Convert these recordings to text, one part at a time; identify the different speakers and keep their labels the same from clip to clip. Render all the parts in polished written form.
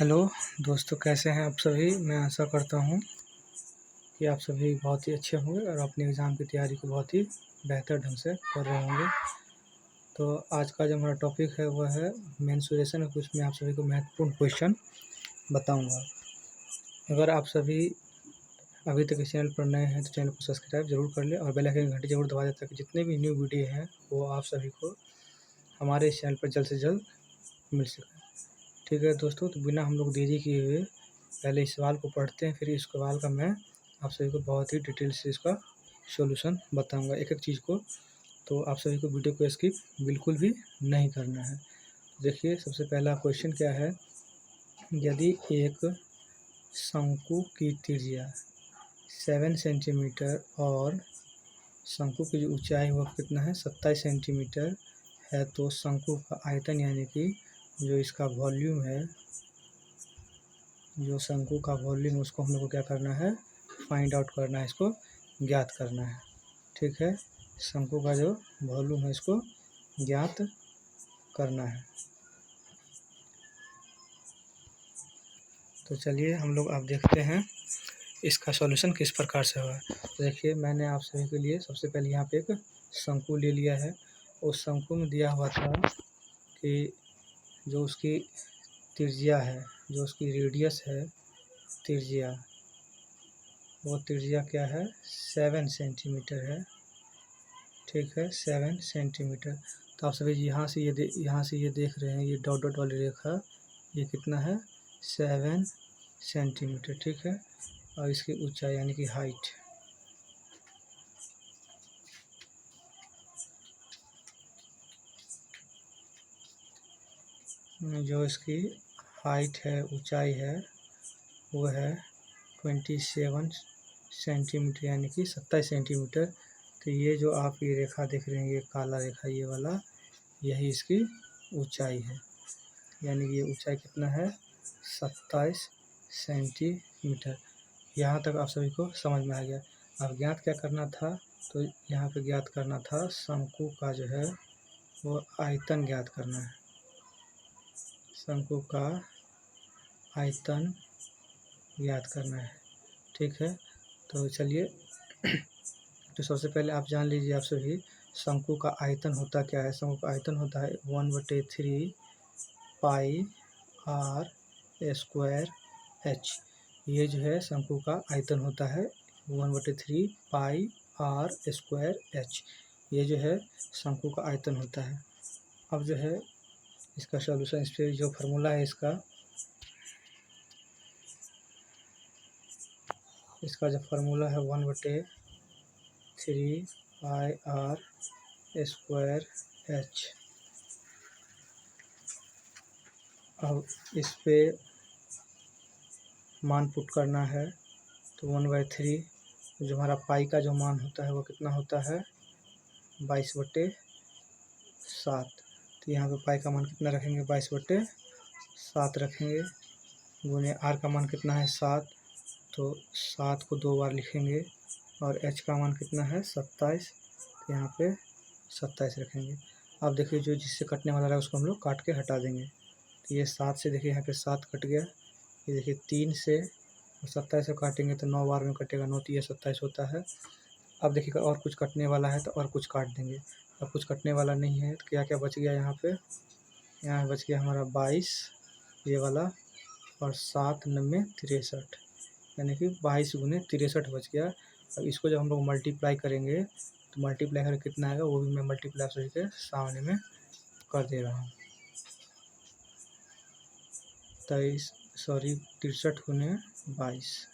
Speaker 1: Hello दोस्तों, कैसे हैं आप सभी। मैं आशा करता हूँ कि आप सभी बहुत ही अच्छे होंगे और अपने एग्ज़ाम की तैयारी को बहुत ही बेहतर ढंग से कर रहे होंगे। तो आज का जो हमारा टॉपिक है वह है मेंसुरेशन और कुछ मैं आप सभी को महत्वपूर्ण क्वेश्चन बताऊंगा। अगर आप सभी अभी तक इस चैनल पर नए हैं तो चैनल को सब्सक्राइब ज़रूर कर लें और बेल आइकन की घंटी ज़रूर दबा दें ताकि जितने भी न्यू वीडियो हैं वो आप सभी को हमारे इस चैनल पर जल्द से जल्द मिल सके। ठीक है दोस्तों, तो बिना हम लोग देरी किए हुए पहले इस सवाल को पढ़ते हैं, फिर इस सवाल का मैं आप सभी को बहुत ही डिटेल से इसका सॉल्यूशन बताऊंगा एक एक चीज़ को। तो आप सभी को वीडियो को स्किप बिल्कुल भी नहीं करना है। देखिए, सबसे पहला क्वेश्चन क्या है। यदि एक शंकु की त्रिज्या 7 सेंटीमीटर और शंकु की जो ऊंचाई वह कितना है 27 सेंटीमीटर है, तो शंकु का आयतन यानी कि जो इसका वॉल्यूम है, जो शंकु का वॉल्यूम उसको हम लोग को क्या करना है, फाइंड आउट करना है, इसको ज्ञात करना है। ठीक है, शंकु का जो वॉल्यूम है इसको ज्ञात करना है। तो चलिए हम लोग आप देखते हैं इसका सॉल्यूशन किस प्रकार से हुआ। तो देखिए, मैंने आप सभी के लिए सबसे पहले यहाँ पे एक शंकु ले लिया है। उस शंकु में दिया हुआ था कि जो उसकी त्रिज्या है, जो उसकी रेडियस है त्रिज्या, वो त्रिज्या क्या है 7 सेंटीमीटर है। ठीक है, 7 सेंटीमीटर। तो आप सभी यहाँ से ये देख रहे हैं, ये डॉट डॉट वाली रेखा, ये कितना है 7 सेंटीमीटर। ठीक है, और इसकी ऊंचाई यानी कि हाइट, जो इसकी हाइट है, ऊंचाई है, वो है 27 सेंटीमीटर यानी कि 27 सेंटीमीटर। तो ये जो आप ये रेखा देख रहे हैं, ये काला रेखा, ये वाला, यही इसकी ऊंचाई है। यानी कि ये ऊंचाई कितना है 27 सेंटीमीटर। यहाँ तक आप सभी को समझ में आ गया। अब ज्ञात क्या करना था, तो यहाँ पे ज्ञात करना था शंकु का जो है वो आयतन ज्ञात करना है। शंकु का आयतन ज्ञात करना है। ठीक है, तो चलिए तो सबसे पहले आप जान लीजिए आप सभी, शंकु का आयतन होता क्या है। शंकु का आयतन होता है 1/3 पाई आर स्क्वायर एच। ये जो है शंकु का आयतन होता है 1/3 पाई आर स्क्वायर एच। ये जो है शंकु का आयतन होता है। अब जो है इसका सॉल्यूशन, इस पर जो फार्मूला है इसका जो फार्मूला है 1/3 पाई आर स्क्वायर एच। अब इस पे मान पुट करना है, तो 1/3 जो हमारा पाई का जो मान होता है वो कितना होता है 22/7। तो यहाँ पे पाई का मान कितना रखेंगे 22/7 रखेंगे, गुने आर का मान कितना है 7, तो 7 को 2 बार लिखेंगे, और एच का मान कितना है 27, तो यहाँ पे 27 रखेंगे। अब देखिए, जो जिससे कटने वाला रहा उसको हम लोग काट के हटा देंगे। तो ये 7 से देखिए यहाँ पे 7 कट गया। ये देखिए 3 से और 27 से काटेंगे तो 9 बार में कटेगा, 9 तो ये 27 होता है। अब देखिएगा और कुछ कटने वाला है तो और कुछ काट देंगे। अब कुछ कटने वाला नहीं है तो क्या क्या बच गया यहाँ पे, यहाँ बच गया हमारा 22 ये वाला, और 7 9 63, यानी कि 22 गुने 63 बच गया। अब इसको जब हम लोग मल्टीप्लाई करेंगे तो मल्टीप्लाई करके कितना आएगा वो भी मैं मल्टीप्लाई सही के सामने में कर दे रहा हूँ। 63 गुने 22,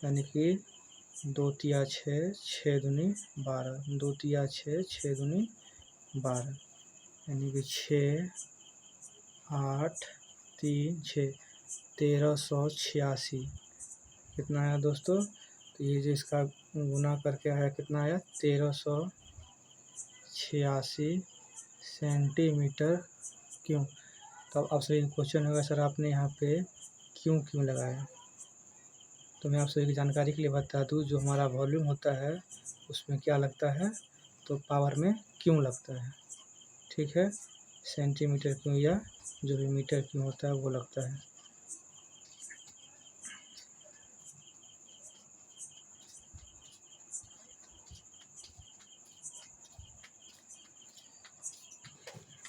Speaker 1: यानी कि 2 तिया 6, 6 दूनी 12, 2 तिया 6, 6 दूनी 12, यानी कि 6 8 3 6, 1386 कितना आया दोस्तों। तो ये जो इसका गुना करके आया कितना आया 1386 सेंटीमीटर क्यों। तो अब आपसे एक क्वेश्चन होगा, सर आपने यहाँ पे क्यों लगाया। तो मैं आप सभी की जानकारी के लिए बता दूँ, जो हमारा वॉल्यूम होता है उसमें क्या लगता है, तो पावर में क्यों लगता है। ठीक है, सेंटीमीटर क्यों या जो भी मीटर क्यों होता है वो लगता है।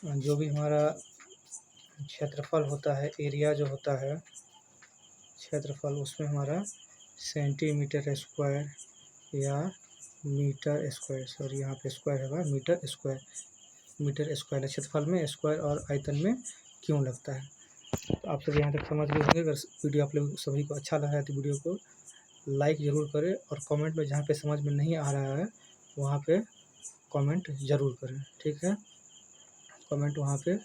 Speaker 1: जो भी हमारा क्षेत्रफल होता है, एरिया जो होता है क्षेत्रफल, उसमें हमारा सेंटीमीटर स्क्वायर या मीटर स्क्वायर, सॉरी यहाँ पे स्क्वायर होगा, मीटर स्क्वायर है। क्षेत्रफल में स्क्वायर और आयतन में क्यों लगता है। तो आप सभी यहाँ तक समझ गए होंगे। अगर वीडियो आप लोग सभी को अच्छा लगा है तो वीडियो को लाइक ज़रूर करें और कमेंट में जहाँ पे समझ में नहीं आ रहा है वहाँ पे कमेंट ज़रूर करें, ठीक है। कमेंट वहाँ पे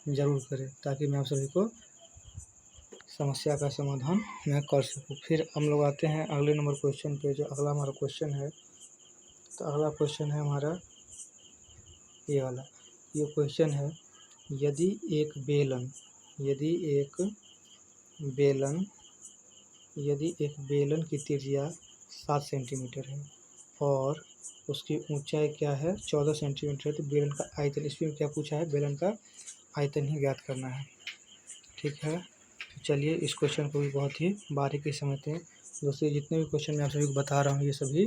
Speaker 1: ज़रूर करें ताकि मैं आप सभी को समस्या का समाधान मैं कर सकूँ। फिर हम लोग आते हैं अगले नंबर क्वेश्चन पे। जो अगला हमारा क्वेश्चन है, तो अगला क्वेश्चन है हमारा ये वाला। ये क्वेश्चन है, यदि एक बेलन की त्रिज्या 7 सेंटीमीटर है और उसकी ऊंचाई क्या है 14 सेंटीमीटर है, तो बेलन का आयतन, इसमें क्या पूछा है, बेलन का आयतन ही ज्ञात करना है, ठीक है। तो चलिए इस क्वेश्चन को भी बहुत ही बारीकी से समझते हैं। दोस्तों जितने भी क्वेश्चन मैं आप सभी को बता रहा हूँ ये सभी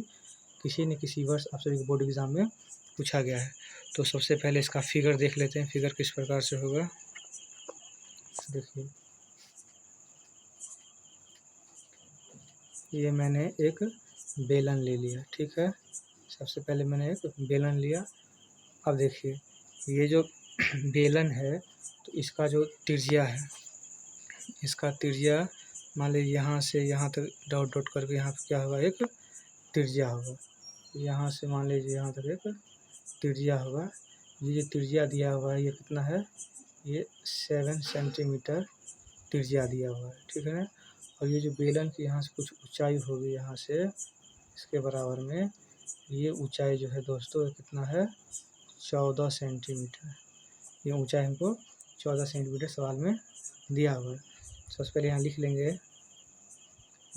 Speaker 1: किसी न किसी वर्ष आप सभी को बोर्ड एग्ज़ाम में पूछा गया है। तो सबसे पहले इसका फिगर देख लेते हैं, फिगर किस प्रकार से होगा। देखिए ये मैंने एक बेलन ले लिया, ठीक है। सबसे पहले मैंने एक बेलन लिया। अब देखिए ये जो बेलन है तो इसका जो त्रिज्या है, इसका त्रिज्या मान लीजिए यहाँ से यहाँ तक डॉट डॉट करके यहाँ पे क्या होगा, एक त्रिज्या होगा। यहाँ से मान लीजिए यहाँ तक एक त्रिज्या होगा। ये जो त्रिज्या दिया हुआ है ये कितना है, ये 7 सेंटीमीटर त्रिज्या दिया हुआ है, ठीक है ना। और ये जो बेलन की यहाँ से कुछ ऊंचाई होगी, यहाँ से इसके बराबर में ये ऊंचाई जो है दोस्तों कितना है, 14 सेंटीमीटर। ये ऊंचाई हमको 14 सेंटीमीटर सवाल में दिया हुआ है। सबसे पहले यहाँ लिख लेंगे,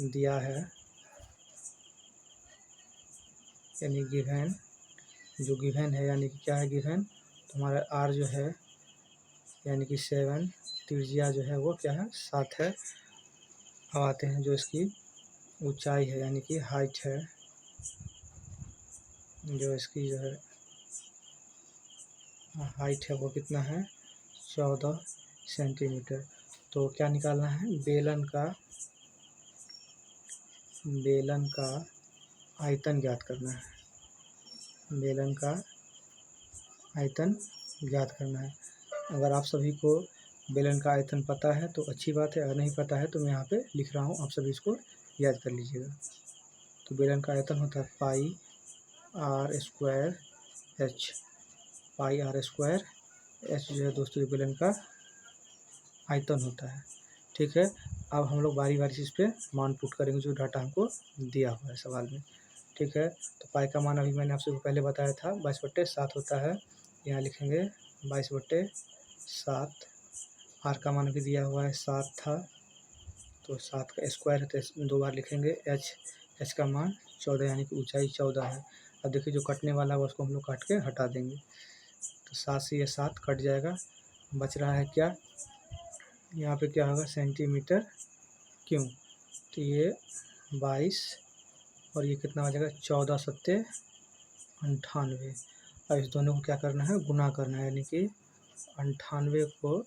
Speaker 1: दिया है यानी गिवन, जो गिवन है यानी कि क्या है गिवन, तो हमारा आर जो है यानी कि 7, त्रिज्या जो है वो क्या है 7 है। अब आते हैं जो इसकी ऊंचाई है यानी कि हाइट है, जो इसकी जो है हाइट है वो कितना है 14 सेंटीमीटर। तो क्या निकालना है, बेलन का आयतन ज्ञात करना है, बेलन का आयतन ज्ञात करना है। अगर आप सभी को बेलन का आयतन पता है तो अच्छी बात है, अगर नहीं पता है तो मैं यहाँ पे लिख रहा हूँ, आप सभी इसको याद कर लीजिएगा। तो बेलन का आयतन होता है pi r square h, pi r square h जो है दोस्तों ये बेलन का आयतन होता है, ठीक है। अब हम लोग बारी बारी से इस पर मान पुट करेंगे जो डाटा हमको दिया हुआ है सवाल में, ठीक है। तो पाई का मान अभी मैंने आप सबको पहले बताया था 22/7 होता है, यहाँ लिखेंगे 22/7। आर का मान भी दिया हुआ है 7 था, तो 7 का स्क्वायर है तो 2 बार लिखेंगे। एच का मान 14 यानी कि ऊंचाई 14 है। अब देखिए जो कटने वाला है उसको हम लोग काट के हटा देंगे, तो 7 से ये 7 कट जाएगा, बच रहा है क्या, यहाँ पे क्या होगा सेंटीमीटर क्यों, तो ये 22 और ये कितना हो जाएगा 14 सत्ते 98। अब इस दोनों को क्या करना है, गुना करना है, यानी कि 98 को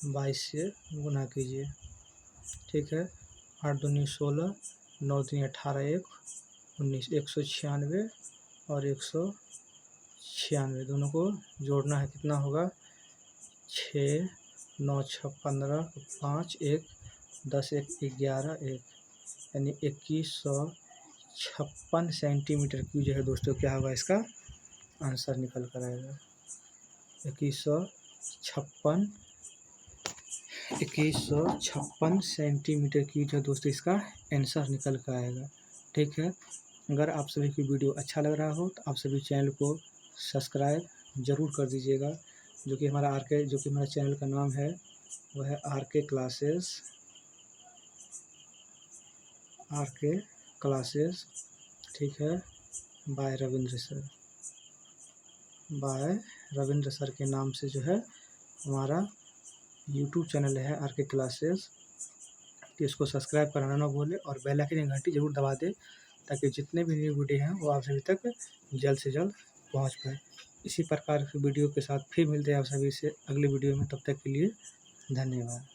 Speaker 1: 22 से गुना कीजिए, ठीक है। 8 दूनी 16, 9 दूनी 18, 1 19, 196 और 196 दोनों को जोड़ना है, कितना होगा 6 9 6 15 5 1 10 1 11 1, यानी 2156 सेंटीमीटर क्यूब जो है दोस्तों क्या होगा, इसका आंसर निकल कर आएगा 2156 सेंटीमीटर क्यूब जो दोस्तों इसका आंसर निकल कर आएगा, ठीक है। अगर आप सभी की वीडियो अच्छा लग रहा हो तो आप सभी चैनल को सब्सक्राइब ज़रूर कर दीजिएगा, जो कि हमारा चैनल का नाम है वह है आर के क्लासेस, ठीक है, बाय रविंद्र सर के नाम से जो है हमारा यूट्यूब चैनल है आर के क्लासेस। तो इसको सब्सक्राइब कराना ना भूलें और बेल आइकन की घंटी ज़रूर दबा दें ताकि जितने भी न्यू वीडियो हैं वो आप सभी तक जल्द से जल्द पहुंच पाए। इसी प्रकार की वीडियो के साथ फिर मिलते हैं आप सभी से अगली वीडियो में। तब तक के लिए धन्यवाद।